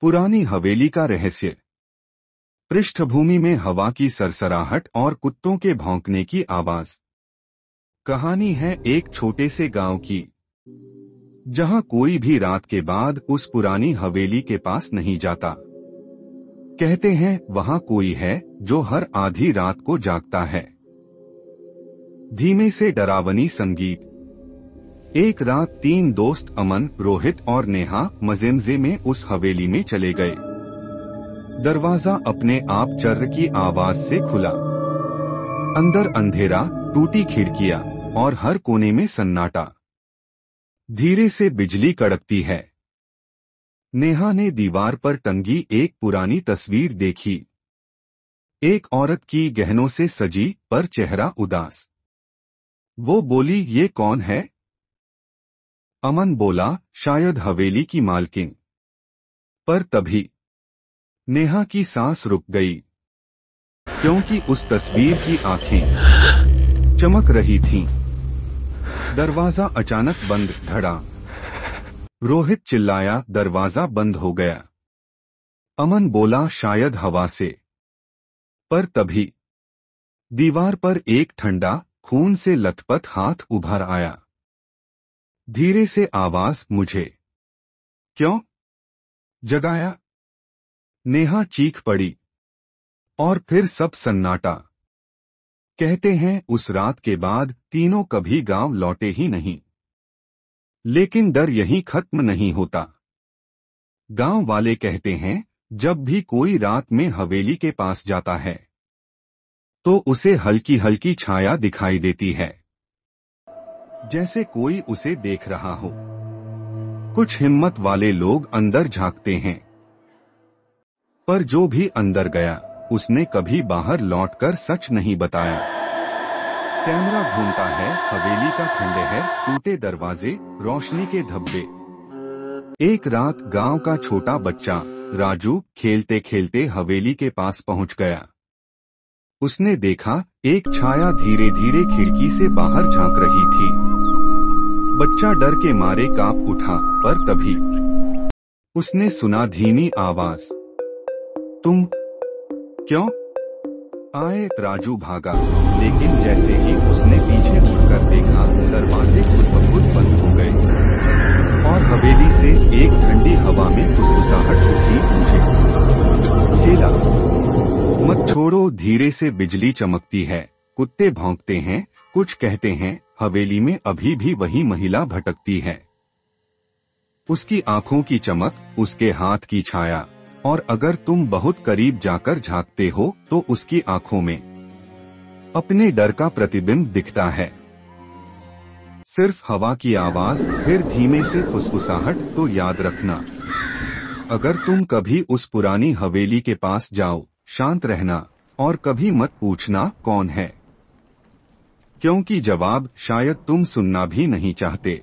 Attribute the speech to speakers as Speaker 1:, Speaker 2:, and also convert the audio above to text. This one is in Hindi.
Speaker 1: पुरानी हवेली का रहस्य। पृष्ठभूमि में हवा की सरसराहट और कुत्तों के भौंकने की आवाज। कहानी है एक छोटे से गांव की, जहां कोई भी रात के बाद उस पुरानी हवेली के पास नहीं जाता। कहते हैं वहां कोई है जो हर आधी रात को जागता है। धीमे से डरावनी संगीत। एक रात 3 दोस्त अमन, रोहित और नेहा मजेमजे में उस हवेली में चले गए। दरवाजा अपने आप चर्र की आवाज से खुला। अंदर अंधेरा, टूटी खिड़कियां और हर कोने में सन्नाटा। धीरे से बिजली कड़कती है। नेहा ने दीवार पर टंगी एक पुरानी तस्वीर देखी। एक औरत की गहनों से सजी पर चेहरा उदास। वो बोली, ये कौन है? अमन बोला, शायद हवेली की मालकिन। पर तभी नेहा की सांस रुक गई, क्योंकि उस तस्वीर की आंखें चमक रही थीं। दरवाजा अचानक बंद, धड़ा। रोहित चिल्लाया, दरवाजा बंद हो गया। अमन बोला, शायद हवा से। पर तभी दीवार पर एक ठंडा, खून से लथपथ हाथ उभर आया। धीरे से आवाज, मुझे क्यों जगाया? नेहा चीख पड़ी और फिर सब सन्नाटा। कहते हैं उस रात के बाद तीनों कभी गांव लौटे ही नहीं। लेकिन डर यहीं खत्म नहीं होता। गांव वाले कहते हैं जब भी कोई रात में हवेली के पास जाता है तो उसे हल्की हल्की छाया दिखाई देती है, जैसे कोई उसे देख रहा हो। कुछ हिम्मत वाले लोग अंदर झांकते हैं, पर जो भी अंदर गया उसने कभी बाहर लौटकर सच नहीं बताया। कैमरा घूमता है, हवेली का खंडहर, टूटे दरवाजे, रोशनी के धब्बे। एक रात गांव का छोटा बच्चा राजू खेलते खेलते हवेली के पास पहुंच गया। उसने देखा एक छाया धीरे धीरे खिड़की से बाहर झांक रही थी। बच्चा डर के मारे कांप उठा, पर तभी उसने सुना धीमी आवाज, तुम क्यों आए? राजू भागा, लेकिन जैसे ही उसने पीछे मुड़कर देखा, दरवाजे खुद ब खुद बंद हो गए और हवेली से एक ठंडी हवा में फुसफुसाहट उठी, मुझे खेला मत छोड़ो। धीरे से बिजली चमकती है, कुत्ते भौंकते हैं। कुछ कहते हैं हवेली में अभी भी वही महिला भटकती है। उसकी आंखों की चमक, उसके हाथ की छाया, और अगर तुम बहुत करीब जाकर झांकते हो तो उसकी आंखों में अपने डर का प्रतिबिंब दिखता है। सिर्फ हवा की आवाज, फिर धीमे से फुसफुसाहट। तो याद रखना, अगर तुम कभी उस पुरानी हवेली के पास जाओ, शांत रहना और कभी मत पूछना कौन है, क्योंकि जवाब शायद तुम सुनना भी नहीं चाहते।